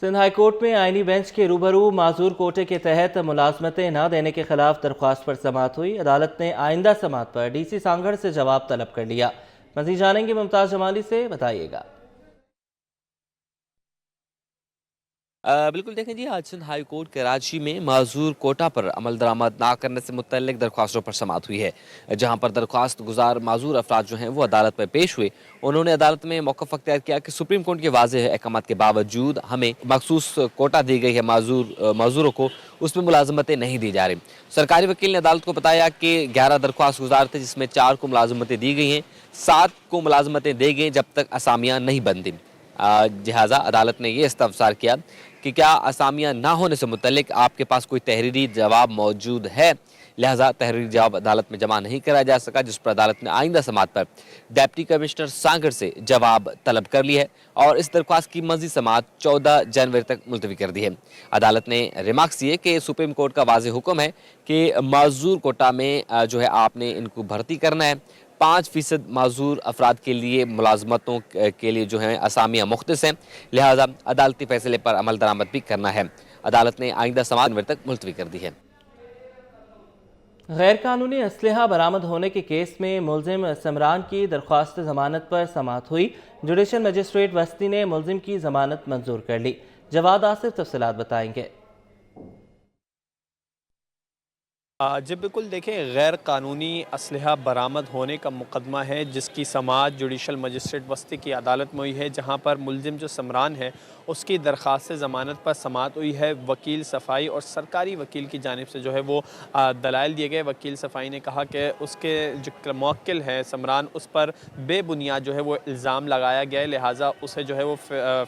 Sindh high court में आईनी bench के रूबरू माजूर कोटे के तहत मुलाजमतें न देने के खिलाफ दरख्वास्त पर समाअत हुई। अदालत ने आइंदा समाअत पर डीसी सांगड़ से जवाब तलब कर लिया। मजीद जानेंगे मुमताज जमाली से, बताइएगा। बिल्कुल देखें जी, आज सिंध हाई कोर्ट कराची में माजूर कोटा पर अमल दरामद ना करने से मुतल्लिक दरख्वास्तों पर समाअत हुई है, जहां पर दरख्वास्त गुजार माजूर अफराद जो हैं वो अदालत में पेश हुए। उन्होंने अदालत में मौक़िफ़ अख्तियार किया कि सुप्रीम कोर्ट के वाज़ेह अहकामात के बावजूद हमें मखसूस कोटा दी गई है माजूरों को, उसमें मुलाजमतें नहीं दी जा रही। सरकारी वकील ने अदालत को बताया कि 11 दरख्वास्त गुजार थे, जिसमें 4 को मुलाजमतें दी गई हैं, 7 को मुलाजमतें दी गई जब तक असामियाँ नहीं बनती। लिहाजा अदालत ने यह इस्तफसार किया कि क्या असामियाँ ना होने से मुतल्लिक आपके पास कोई तहरीरी जवाब मौजूद है। लिहाजा तहरीरी जवाब अदालत में जमा नहीं कराया जा सका, जिस पर अदालत ने आइंदा समाअत पर डिप्टी कमिश्नर सांगड़ से जवाब तलब कर लिया है और इस दरख्वास्त की मज़ीद समाअत 14 जनवरी तक मुलतवी कर दी है। अदालत ने रिमार्क्स दिए कि सुप्रीम कोर्ट का वाज़ेह हुक्म है कि माजूर कोटा में जो है आपने इनको भर्ती करना है। 5% माजूर अफराद के लिए मुलाजमतों के लिए जो है असामियाँ मुख्तस हैं, लिहाजा अदालती फैसले पर अमल दरामद भी करना है। अदालत ने आइंदा समाअत जनवरी तक मुलतवी कर दी है। गैर कानूनी असलहा बरामद होने के केस में मुलजिम समरान की दरख्वास्त जमानत पर समाअत हुई। जुडिशल मजिस्ट्रेट वस्ती ने मुलजिम की जमानत मंजूर कर ली। जवाद आसिफ तफसीलात बताएंगे। जी बिल्कुल, देखें, गैर कानूनी असलहा बरामद होने का मुकदमा है जिसकी समाअत जुडिशल मजिस्ट्रेट वस्ती की अदालत में हुई है, जहां पर मुलजिम जो समरान है उसकी दरख्वास्त ज़मानत पर समाअत हुई है। वकील सफ़ाई और सरकारी वकील की जानिब से जो है वो दलाइल दिए गए। वकील सफ़ाई ने कहा कि उसके जो मौक्किल है समरान, उस पर बेबुनियाद जो है वो इल्ज़ाम लगाया गया है, लिहाजा उसे जो है वो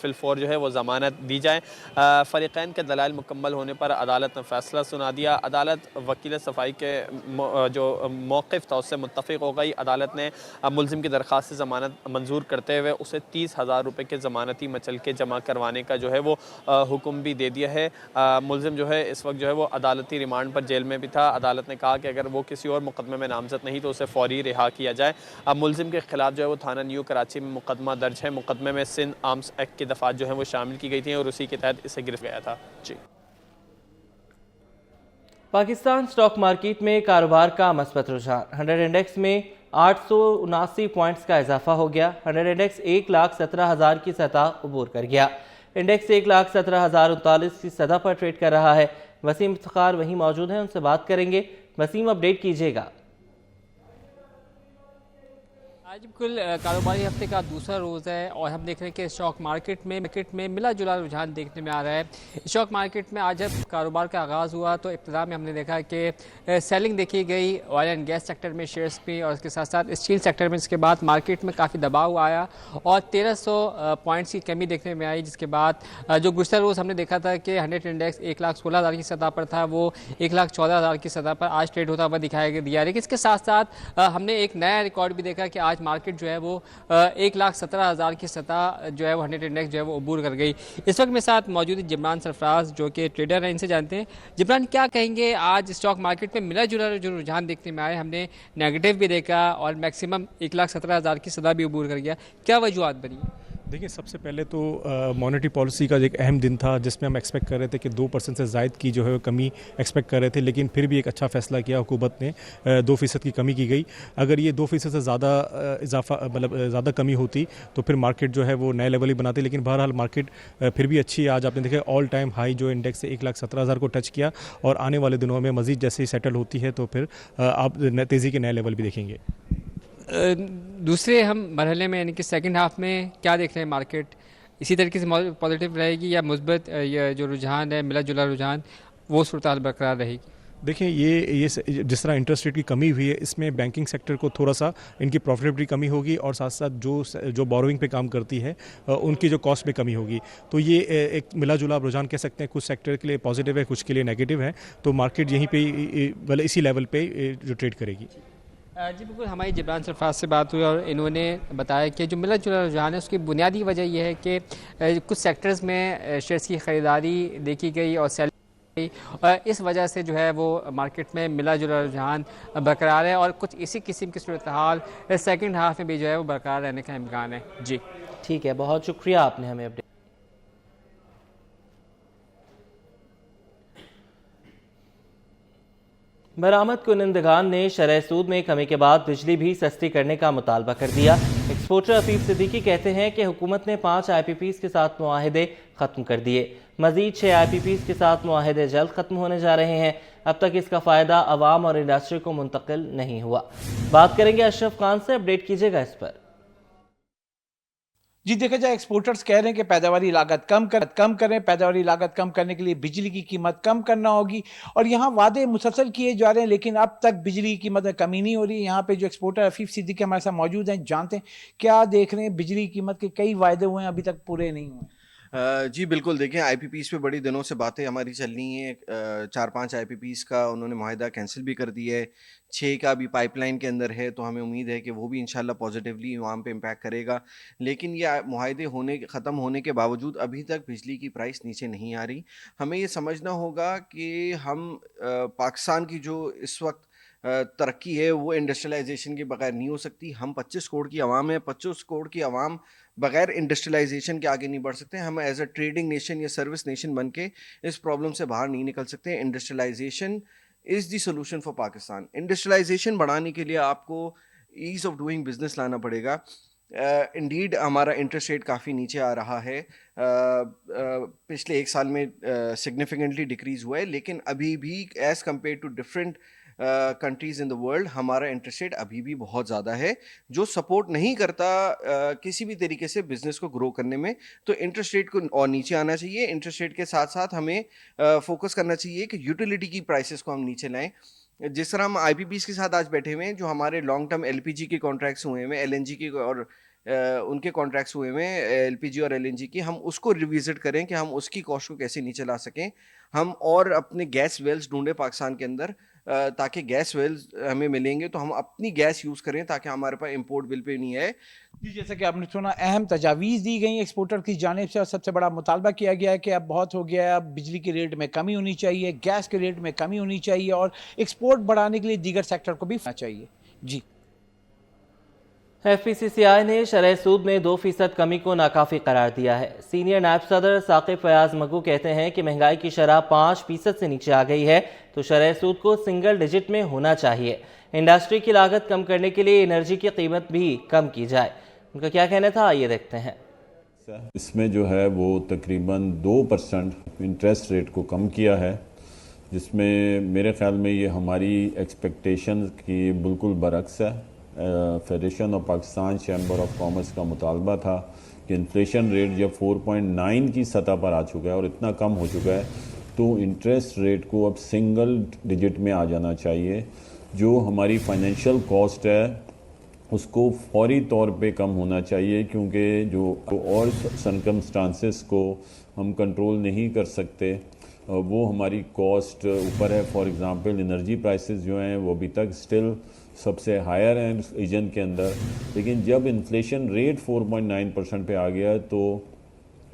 फिलफौर जो है वो ज़मानत दी जाए। फ़रीक़ैन के दलाइल मुकम्मल होने पर अदालत ने फ़ैसला सुना दिया। अदालत वकील सफ़ाई के जो मौक़िफ़ था उससे मुत्तफ़िक़ हो गई। अदालत ने मुलजिम की दरख्वास्त ज़मानत मंजूर करते हुए उसे 30,000 रुपये के ज़मानती मचलके जमा करवाने का जो है वो हुक्म भी दे दिया है। मुलजिम जो है इस वक्त जो है वो अदालती रिमांड पर जेल में भी था। अदालत ने कहा कि अगर वो किसी और मुकदमे में नामज़द नहीं तो उसे फ़ौरी रिहा किया जाए। अब मुलजिम के खिलाफ जो है वो थाना न्यू कराची में मुकदमा दर्ज है। मुकदमे में सिंध आर्म्स एक्ट की दफ़ात जो है वो शामिल की गई थी और उसी के तहत इसे गिरफ्तार गया था। जी। पाकिस्तान स्टॉक मार्केट में कारोबार का मस्बत रुझान। 100 इंडेक्स में 879 पॉइंट्स का इजाफा हो गया। 100 इंडेक्स 1,17,000 की सतह अबूर कर गया। इंडेक्स 1,17,039 की सतह पर ट्रेड कर रहा है। वसीम इफ्तिखार वहीं मौजूद हैं, उनसे बात करेंगे। वसीम, अपडेट कीजिएगा। आज बिल्कुल कारोबारी हफ्ते का दूसरा रोज़ है और हम देख रहे हैं कि स्टॉक मार्केट में मिला जुला रुझान देखने में आ रहा है। स्टॉक मार्केट में आज जब कारोबार का आगाज़ हुआ तो इब्तिदा में हमने देखा कि सेलिंग देखी गई ऑयल एंड गैस सेक्टर में शेयर्स में और उसके साथ साथ स्टील सेक्टर में। इसके बाद मार्केट में काफ़ी दबाव आया और 1300 पॉइंट्स की कमी देखने में आई, जिसके बाद जो गुज़श्ता रोज़ हमने देखा था कि 100 इंडेक्स 1,16,000 की सतह पर था, वो 1,14,000 की सतह पर आज ट्रेड होता हुआ दिखाया दिया। लेकिन इसके साथ साथ हमने एक नया रिकॉर्ड भी देखा कि आज मार्केट जो है वो 1,17,000 की सतह जो है वो 100 इंडेक्स जो है वो अबूर कर गई। इस वक्त मेरे साथ मौजूद जिब्रान सरफराज जो कि ट्रेडर हैं, इनसे जानते हैं। जिब्रान, क्या कहेंगे, आज स्टॉक मार्केट में मिला जुला जो रुझान देखने में आए, हमने नेगेटिव भी देखा और मैक्सिमम 1,17,000 की सतह भी अबूर कर गया, क्या वजूहत बनी? देखिए, सबसे पहले तो मॉनेटरी पॉलिसी का एक अहम दिन था जिसमें हम एक्सपेक्ट कर रहे थे कि 2% से ज़ायद की जो है वो कमी एक्सपेक्ट कर रहे थे, लेकिन फिर भी एक अच्छा फैसला किया हुकूमत ने। 2% की कमी की गई। अगर ये 2% से ज़्यादा इजाफा मतलब ज़्यादा कमी होती तो फिर मार्केट जो है वो नए लेवल ही बनाती, लेकिन बहरहाल मार्केट फिर भी अच्छी है। आज आपने देखा ऑल टाइम हाई जो इंडेक्स है 1,17,000 को टच किया और आने वाले दिनों में मज़ीद जैसे ही सेटल होती है तो फिर आप तेज़ी के नए लेवल भी देखेंगे। दूसरे हम मरहले में यानी कि सेकंड हाफ में क्या देख रहे हैं, मार्केट इसी तरीके से पॉजिटिव रहेगी या मुस्बत जो रुझान है मिला जुला रुझान वो सूरत बरकरार रहेगी? देखिए, ये जिस तरह इंटरेस्ट रेट की कमी हुई है, इसमें बैंकिंग सेक्टर को थोड़ा सा इनकी प्रॉफिटेबिलिटी कमी होगी और साथ साथ जो बोरोइंग पे काम करती है उनकी जो कॉस्ट में कमी होगी। तो ये एक मिला जुला रुझान कह सकते हैं। कुछ सेक्टर के लिए पॉजिटिव है, कुछ के लिए नेगेटिव है। तो मार्केट यहीं पे मतलब इसी लेवल पे जो ट्रेड करेगी। जी बिल्कुल, हमारी जिब्रान सरफराज से बात हुई और इन्होंने बताया कि जो मिला जुला रुझान है उसकी बुनियादी वजह यह है कि कुछ सेक्टर्स में शेयर्स की ख़रीदारी देखी गई और सेल और इस वजह से जो है वो मार्केट में मिला जुला रुझान बरकरार है और कुछ इसी किस्म की सूरत हाल सेकंड हाफ में भी जो है वो बरकरार रहने का इम्कान है। जी ठीक है, बहुत शुक्रिया, आपने हमें अपडेट बरामद कुनिंदगान ने शरह सूद में कमी के बाद बिजली भी सस्ती करने का मुतालबा कर दिया। एक्सपोर्टर अफीफ सिद्दीकी कहते हैं कि हुकूमत ने 5 IPPs के साथ मुआहदे ख़त्म कर दिए। मजीद 6 IPPs के साथ मुआहदे जल्द ख़त्म होने जा रहे हैं। अब तक इसका फ़ायदा आवाम और इंडस्ट्री को मुंतकिल नहीं हुआ। बात करेंगे अशरफ खान से, अपडेट कीजिएगा इस पर। जी देखा जाए, एक्सपोर्टर्स कह रहे हैं कि पैदावारी लागत कम करें, पैदावारी लागत कम करने के लिए बिजली की कीमत कम करना होगी और यहाँ वादे मुसलसल किए जा रहे हैं, लेकिन अब तक बिजली की कीमत में कमी नहीं हो रही है। यहाँ पे जो एक्सपोर्टर अफीफ सिद्दीकी हमारे साथ मौजूद हैं, जानते हैं क्या देख रहे हैं। बिजली की कीमत के कई वायदे हुए हैं, अभी तक पूरे नहीं हुए। जी बिल्कुल, देखें IPPs पे बड़ी दिनों से बातें हमारी चल रही हैं। 4-5 IPPs का उन्होंने मुआहदा कैंसिल भी कर दिया है, 6 का अभी पाइपलाइन के अंदर है, तो हमें उम्मीद है कि वो भी इंशाल्लाह पॉजिटिवली वहाँ पे इम्पैक्ट करेगा। लेकिन ये मुआहदे ख़त्म होने के बावजूद अभी तक बिजली की प्राइस नीचे नहीं आ रही। हमें ये समझना होगा कि हम पाकिस्तान की जो इस वक्त तरक्की है वो इंडस्ट्रियलाइजेशन के बगैर नहीं हो सकती। हम 25 करोड़ की आवाम है, 25 करोड़ की आवाम बगैर इंडस्ट्रियलाइजेशन के आगे नहीं बढ़ सकते। हम एज अ ट्रेडिंग नेशन या सर्विस नेशन बन के इस प्रॉब्लम से बाहर नहीं निकल सकते। Industrialisation is the solution for Pakistan. Industrialisation बढ़ाने के लिए आपको ईज़ ऑफ डूइंग बिजनेस लाना पड़ेगा। इंडीड हमारा इंटरेस्ट रेट काफ़ी नीचे आ रहा है, पिछले 1 साल में सिग्निफिकेंटली डिक्रीज़ हुआ है, लेकिन अभी भी as compare to different countries in the world हमारा इंटरेस्ट रेट अभी भी बहुत ज़्यादा है, जो सपोर्ट नहीं करता किसी भी तरीके से बिज़नेस को ग्रो करने में। तो इंटरेस्ट रेट को और नीचे आना चाहिए। इंटरेस्ट रेट के साथ साथ हमें फोकस करना चाहिए कि यूटिलिटी की प्राइसेस को हम नीचे लाएं। जिस तरह हम IPPs के साथ आज बैठे हुए हैं, जो हमारे लॉन्ग टर्म LPG के कॉन्ट्रैक्ट्स हुए हैं, LNG के और उनके कॉन्ट्रैक्ट्स हुए हुए हैं, LPG और LNG की, हम उसको रिविज़िट करें कि हम उसकी कॉस्ट को कैसे नीचे ला सकें। हम और अपने गैस वेल्स ढूंढें पाकिस्तान के अंदर, ताकि गैस वेल्स हमें मिलेंगे तो हम अपनी गैस यूज़ करें, ताकि हमारे पास इंपोर्ट बिल पे नहीं आए। जी जैसा कि आपने सुना, अहम तजावीज़ दी गई एक्सपोर्टर की जानिब से और सबसे बड़ा मुतालबा किया गया है कि अब बहुत हो गया है, अब बिजली के रेट में कमी होनी चाहिए, गैस के रेट में कमी होनी चाहिए और एक्सपोर्ट बढ़ाने के लिए दीगर सेक्टर को भी होना चाहिए। जी FPCCI ने शरह सूद में 2% कमी को नाकाफ़ी करार दिया है। सीनियर नायब सदर साकिब फयाज मगू कहते हैं कि महंगाई की शरह 5% से नीचे आ गई है, तो शरह सूद को सिंगल डिजिट में होना चाहिए। इंडस्ट्री की लागत कम करने के लिए एनर्जी की कीमत भी कम की जाए। उनका क्या कहना था, आइए देखते हैं। इसमें जो है वो तकरीबन 2% इंटरेस्ट रेट को कम किया है, जिसमें मेरे ख्याल में ये हमारी एक्सपेक्टेशन की बिल्कुल बरक्स है। Federation of Pakistan chamber of commerce का मुतालबा था कि इन्फ्लेशन रेट जब 4.9 की सतह पर आ चुका है और इतना कम हो चुका है, तो इंटरेस्ट रेट को अब सिंगल डिजिट में आ जाना चाहिए। जो हमारी फाइनेंशियल कॉस्ट है उसको फौरी तौर पे कम होना चाहिए, क्योंकि जो और सरकमस्टांसेस को हम कंट्रोल नहीं कर सकते, वो हमारी कॉस्ट ऊपर है। फॉर एग्ज़ाम्पल एनर्जी प्राइसेस जो हैं वो अभी तक स्टिल सबसे हायर हैं रीजन के अंदर, लेकिन जब इन्फ्लेशन रेट 4.9% पे आ गया तो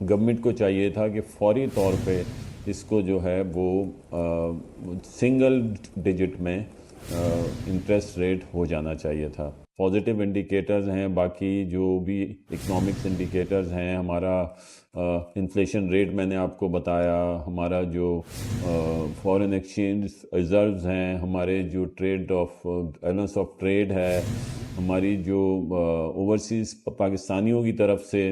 गवर्नमेंट को चाहिए था कि फौरी तौर पे इसको जो है वो सिंगल डिजिट में इंटरेस्ट रेट हो जाना चाहिए था। पॉजिटिव इंडिकेटर्स हैं, बाकी जो भी इकोनॉमिक्स इंडिकेटर्स हैं, हमारा इन्फ्लेशन रेट मैंने आपको बताया, हमारा जो फॉरेन एक्सचेंज रिजर्व्स हैं, हमारे जो trade off balance of trade है, हमारी जो ओवरसीज़ पाकिस्तानियों की तरफ से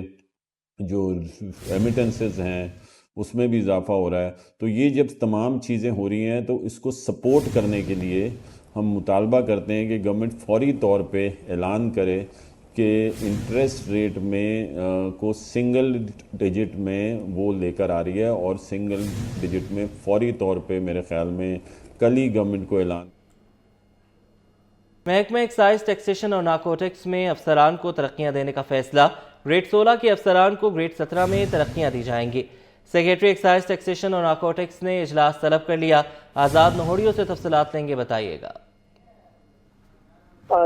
जो रेमिटेंसेस हैं उसमें भी इजाफा हो रहा है। तो ये जब तमाम चीज़ें हो रही हैं तो इसको सपोर्ट करने के लिए हम मुतालबा करते हैं कि गवर्नमेंट फौरी तौर पे ऐलान करे कि इंटरेस्ट रेट में को सिंगल डिजिट में वो लेकर आ रही है, और सिंगल डिजिट में फौरी तौर पे मेरे ख्याल में कल ही गवर्नमेंट को ऐलान। महकमा एक्साइज टैक्सेशन और नारकोटिक्स में अफसरान को तरक्कियां देने का फैसला। ग्रेड 16 के अफसरान को ग्रेड 17 में तरक्कियां दी जाएंगी। सेक्रेटरी एक्साइज टैक्सेशन और नारकोटिक्स ने इजलास तलब कर लिया। आज़ाद नहोड़ियों से तफसीलात लेंगे, बताइएगा।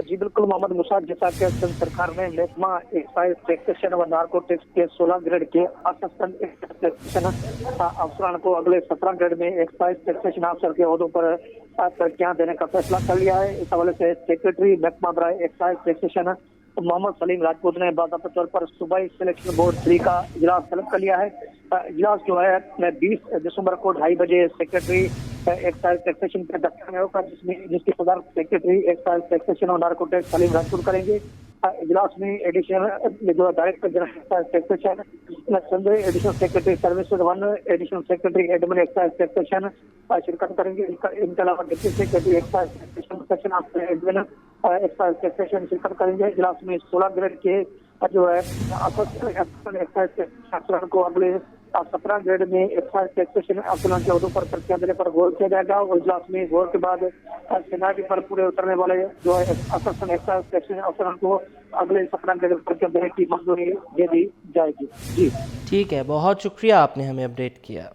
जी बिल्कुल मोहम्मद मुसाद, जैसा कि सरकार ने महकमा एक्साइज टैक्सेशन व नारकोटिक्स के 16 ग्रेड के असिस्टेंट टैक्सेशन अफसरान को अगले 17 ग्रेड में एक्साइज टैक्सेशन अफसर के ओहदों पर तरक्कियां देने का फैसला कर लिया है। इस हवाले से सेक्रेटरी महकमा बराए एक्साइज टैक्सेशन मोहम्मद सलीम राजपूत ने बाकायदा तौर पर सूबाई सिलेक्शन बोर्ड 3 का इजलास तलब कर लिया है। इजलास जो है 20 दिसंबर को 2:30 बजे सेक्रेटरी एक्साइज टैक्सेशन के दफ्तर में होगा, जिसकी सदर सेक्रेटरी एक्साइज टैक्सेशन और नारकोटिक्स सलीम राजपुर करेंगे। इजलास में एडिशनल जो director general excise taxation, Sanjay additional secretary services 1, additional secretary admin excise taxation शिरकत करेंगे। इनके अलावा deputy secretary excise taxation section of admin excise taxation शिरकत करेंगे। इजलास में 16 ग्रेड के जो है एक्साइज टैक्सेशन को अगले 17 ग्रेड में एक्साइज टैक्सेशन अफसरान के अहदों पर प्रक्रिया देने पर गौर किया जाएगा। और इजलास में गौर के बाद सेनाटी पर पूरे उतरने वाले जो है असिस्टेंट एक्साइज टैक्सेशन अफसरान को अगले 17 ग्रेड पर प्रक्रिया देने की मंजूरी दे दी जाएगी। जी ठीक है, बहुत शुक्रिया, आपने हमें अपडेट किया।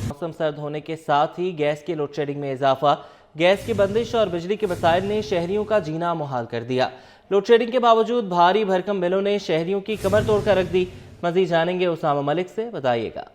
मौसम सर्द होने के साथ ही गैस की लोड शेडिंग में इजाफा, गैस की बंदिश और बिजली के मसाइल ने शहरियों का जीना मुहाल कर दिया। लोड शेडिंग के बावजूद भारी भरकम बिलों ने शहरियों की कमर तोड़कर रख दी। मजीद जानेंगे उसामा मलिक से, बताइएगा।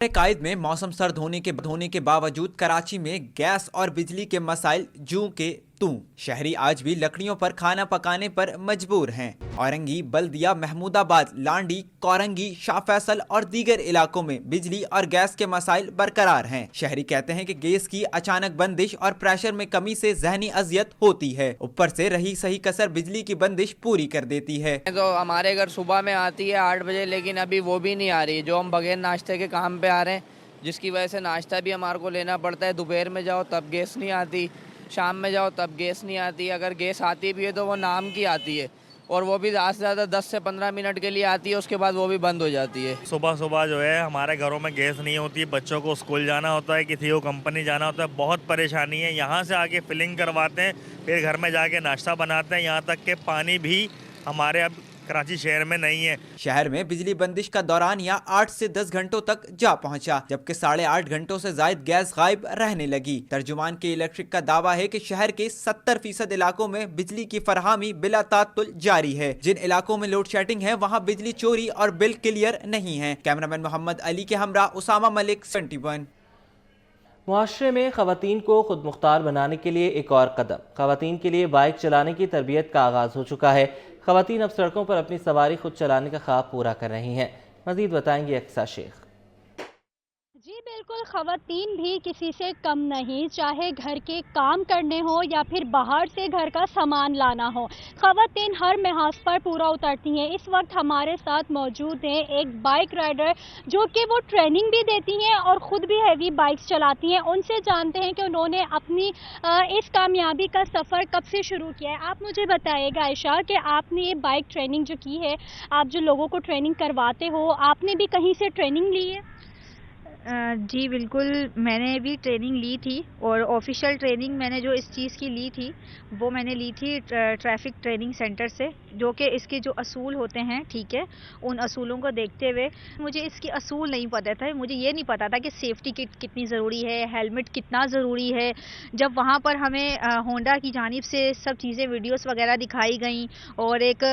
कायद में मौसम सर्द होने के बावजूद कराची में गैस और बिजली के मसाइल जूं के तू। शहरी आज भी लकड़ियों पर खाना पकाने पर मजबूर हैं। औरंगी, बल्दिया, महमूदाबाद, लांडी, कोरंगी, शाह फैसल और दीगर इलाकों में बिजली और गैस के मसाइल बरकरार हैं। शहरी कहते हैं कि गैस की अचानक बंदिश और प्रेशर में कमी से जहनी अजियत होती है। ऊपर से रही सही कसर बिजली की बंदिश पूरी कर देती है। तो हमारे घर सुबह में आती है 8 बजे, लेकिन अभी वो भी नहीं आ रही। जो हम बगैर नाश्ते के काम पे आ रहे हैं, जिसकी वजह से नाश्ता भी हमारे को लेना पड़ता है। दोपहर में जाओ तब गैस नहीं आती, शाम में जाओ तब गैस नहीं आती। अगर गैस आती भी है तो वो नाम की आती है, और वो भी ज़्यादा से ज़्यादा 10 से 15 मिनट के लिए आती है, उसके बाद वो भी बंद हो जाती है। सुबह सुबह जो है हमारे घरों में गैस नहीं होती है, बच्चों को स्कूल जाना होता है, किसी को कंपनी जाना होता है, बहुत परेशानी है। यहाँ से आके फिलिंग करवाते हैं, फिर घर में जाके नाश्ता बनाते हैं। यहाँ तक कि पानी भी हमारे अब कराची शहर में नहीं है। शहर में बिजली बंदिश का दौरान यहाँ 8 से 10 घंटों तक जा पहुँचा, जबकि 8.5 घंटों से जायद गैस गायब रहने लगी। तर्जुमान के इलेक्ट्रिक का दावा है कि शहर के 70% इलाकों में बिजली की फरहामी बिला तात्तुल जारी है। जिन इलाकों में लोड शेडिंग है वहाँ बिजली चोरी और बिल क्लियर नहीं है। कैमरामैन मोहम्मद अली के हमरा उसामा मलिक, 21। मुआशरे में ख़वातीन को खुद मुख्तार बनाने के लिए एक और कदम। ख़वातीन के लिए बाइक चलाने की तरबियत का आगाज़ हो चुका है। ख़वातीन अब सड़कों पर अपनी सवारी खुद चलाने का ख्वाब पूरा कर रही हैं। मज़ीद बताएंगी अक्सा शेख। जी बिल्कुल, ख़वातीन भी किसी से कम नहीं, चाहे घर के काम करने हो या फिर बाहर से घर का सामान लाना हो, ख़वातीन हर लिहाज पर पूरा उतरती हैं। इस वक्त हमारे साथ मौजूद हैं एक बाइक राइडर जो कि वो ट्रेनिंग भी देती हैं और ख़ुद भी हैवी बाइक्स चलाती हैं। उनसे जानते हैं कि उन्होंने अपनी इस कामयाबी का सफ़र कब से शुरू किया है। आप मुझे बताइएगा आयशा कि आपने ये बाइक ट्रेनिंग जो की है, आप जो लोगों को ट्रेनिंग करवाते हो, आपने भी कहीं से ट्रेनिंग ली है? जी बिल्कुल, मैंने भी ट्रेनिंग ली थी, और ऑफिशियल ट्रेनिंग मैंने जो इस चीज़ की ली थी वो मैंने ली थी ट्रैफिक ट्रेनिंग सेंटर से, जो कि इसके जो असूल होते हैं, ठीक है, उन असूलों को देखते हुए मुझे इसकी असूल नहीं पता था। मुझे ये नहीं पता था कि सेफ्टी किट कितनी ज़रूरी है, हेलमेट कितना ज़रूरी है। जब वहाँ पर हमें होंडा की जानिब से सब चीज़ें वीडियोस वगैरह दिखाई गई, और एक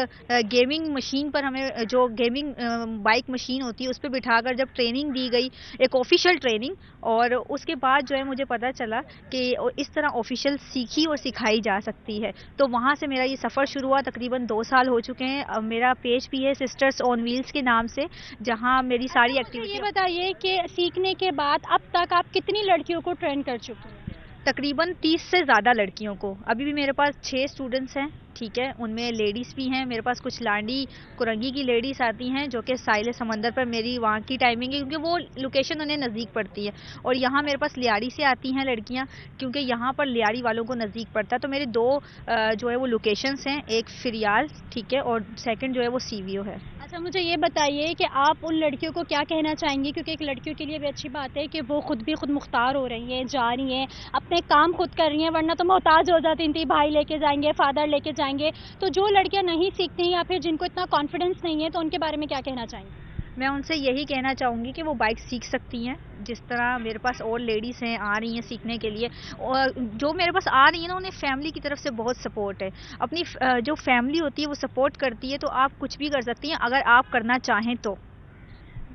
गेमिंग मशीन पर हमें जो गेमिंग बाइक मशीन होती है उस पर बिठाकर जब ट्रेनिंग दी गई, एक ऑफिशियल ट्रेनिंग, और उसके बाद जो है मुझे पता चला कि इस तरह ऑफिशियल सीखी और सिखाई जा सकती है। तो वहाँ से मेरा ये सफ़र शुरू हुआ। तकरीबन 2 साल हो चुके हैं। अब मेरा पेज भी है सिस्टर्स ऑन व्हील्स के नाम से, जहाँ मेरी सारी एक्टिविटी। ये बताइए कि सीखने के बाद अब तक आप कितनी लड़कियों को ट्रेन कर चुके हैं? तकरीबन 30 से ज़्यादा लड़कियों को। अभी भी मेरे पास 6 स्टूडेंट्स हैं, ठीक है, उनमें लेडीज़ भी हैं। मेरे पास कुछ लांडी कुरंगी की लेडीज़ आती हैं जो कि साहिल समंदर पर मेरी वहाँ की टाइमिंग है, क्योंकि वो लोकेशन उन्हें नज़दीक पड़ती है। और यहाँ मेरे पास लियारी से आती हैं लड़कियाँ, क्योंकि यहाँ पर लियारी वालों को नज़दीक पड़ता है। तो मेरे 2 जो है वो लोकेशंस हैं, एक फिरियाल, ठीक है, और सेकंड जो है वो सीवीओ है। अच्छा, मुझे ये बताइए कि आप उन लड़कियों को क्या कहना चाहेंगे, क्योंकि एक लड़कियों के लिए भी अच्छी बात है कि वो खुद मुख्तार हो रही हैं, जा रही हैं, अपने काम खुद कर रही हैं, वरना तो मोहताज हो जाती थी, भाई लेके जाएंगे, फादर लेके जाएंगे। तो जो लड़कियां नहीं सीखती या फिर जिनको इतना कॉन्फिडेंस नहीं है, तो उनके बारे में क्या कहना चाहेंगे? मैं उनसे यही कहना चाहूँगी कि वो बाइक सीख सकती हैं, जिस तरह मेरे पास और लेडीज़ हैं आ रही हैं सीखने के लिए। और जो मेरे पास आ रही हैं ना, उन्हें फैमिली की तरफ से बहुत सपोर्ट है। अपनी जो फैमिली होती है वो सपोर्ट करती है, तो आप कुछ भी कर सकती हैं अगर आप करना चाहें तो।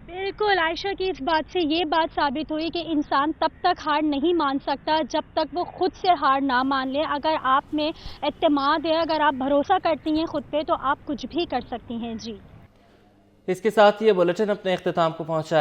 बिल्कुल, आयशा की इस बात से ये बात साबित हुई कि इंसान तब तक हार नहीं मान सकता जब तक वो खुद से हार ना मान ले। अगर आप में एतमाद है, अगर आप भरोसा करती हैं खुद पे, तो आप कुछ भी कर सकती हैं। जी, इसके साथ ये बुलेटिन अपने इख्तिताम को पहुंचा।